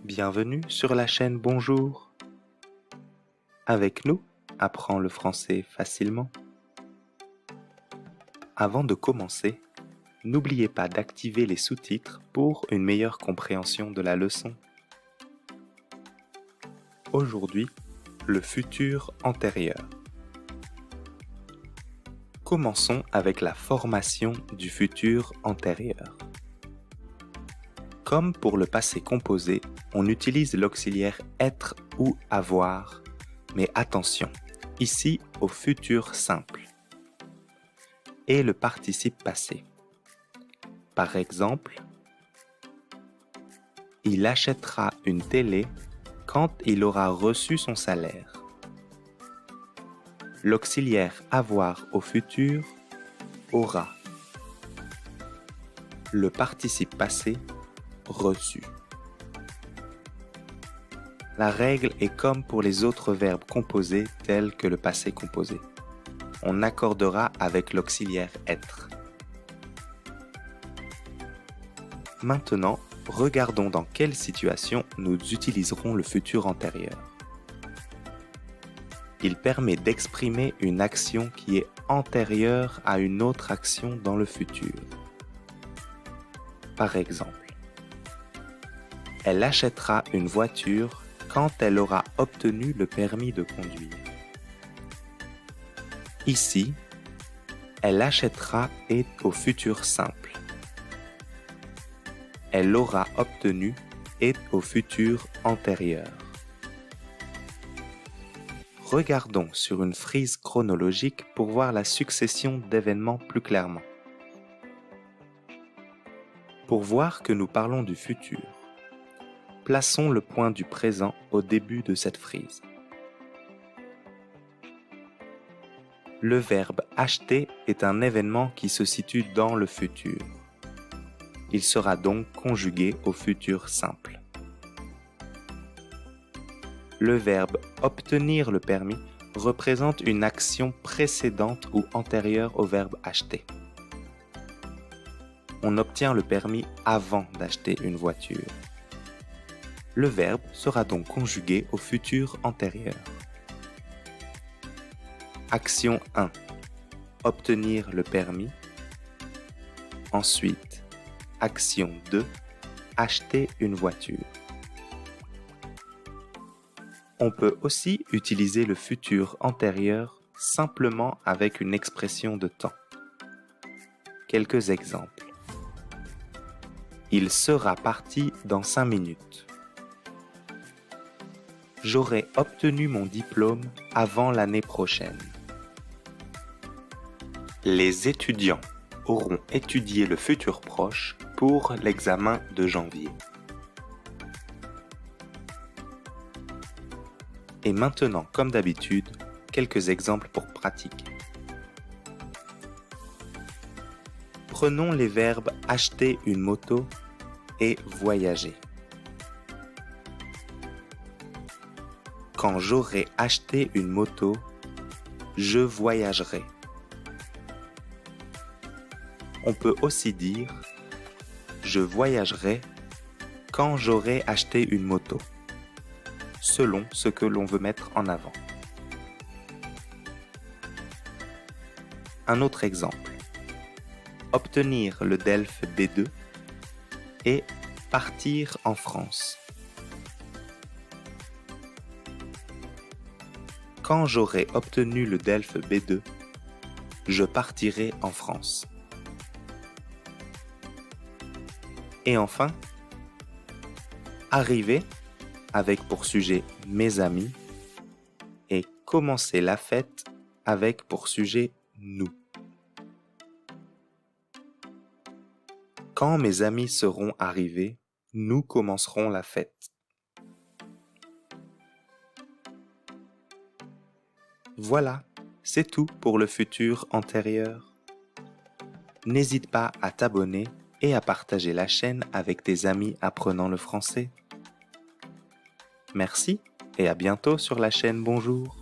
Bienvenue sur la chaîne Bonjour. Avec nous, apprends le français facilement. Avant de commencer, n'oubliez pas d'activer les sous-titres pour une meilleure compréhension de la leçon. Aujourd'hui, le futur antérieur. Commençons avec la formation du futur antérieur. Comme pour le passé composé, on utilise l'auxiliaire être ou avoir, mais attention, ici au futur simple, et le participe passé. Par exemple, il achètera une télé quand il aura reçu son salaire. L'auxiliaire avoir au futur, aura. Le participe passé, reçu. La règle est comme pour les autres verbes composés tels que le passé composé. On accordera avec l'auxiliaire être. Maintenant, regardons dans quelle situation nous utiliserons le futur antérieur. Il permet d'exprimer une action qui est antérieure à une autre action dans le futur. Par exemple, elle achètera une voiture quand elle aura obtenu le permis de conduire. Ici, elle achètera est au futur simple. Elle aura obtenu est au futur antérieur. Regardons sur une frise chronologique pour voir la succession d'événements plus clairement. Pour voir que nous parlons du futur, plaçons le point du présent au début de cette frise. Le verbe acheter est un événement qui se situe dans le futur. Il sera donc conjugué au futur simple. Le verbe obtenir le permis représente une action précédente ou antérieure au verbe acheter. On obtient le permis avant d'acheter une voiture. Le verbe sera donc conjugué au futur antérieur. Action 1. Obtenir le permis. Ensuite, action 2. Acheter une voiture. On peut aussi utiliser le futur antérieur simplement avec une expression de temps. Quelques exemples. Il sera parti dans 5 minutes. J'aurai obtenu mon diplôme avant l'année prochaine. Les étudiants auront étudié le futur proche pour l'examen de janvier. Et maintenant, comme d'habitude, quelques exemples pour pratiquer. Prenons les verbes acheter une moto et voyager. Quand j'aurai acheté une moto, je voyagerai. On peut aussi dire je voyagerai quand j'aurai acheté une moto, selon ce que l'on veut mettre en avant. Un autre exemple. Obtenir le DELF B2 et partir en France. Quand j'aurai obtenu le DELF B2, je partirai en France. Et enfin, arriver avec pour sujet mes amis et commencer la fête avec pour sujet nous. Quand mes amis seront arrivés, nous commencerons la fête. Voilà, c'est tout pour le futur antérieur. N'hésite pas à t'abonner et à partager la chaîne avec tes amis apprenant le français. Merci et à bientôt sur la chaîne Bonjour.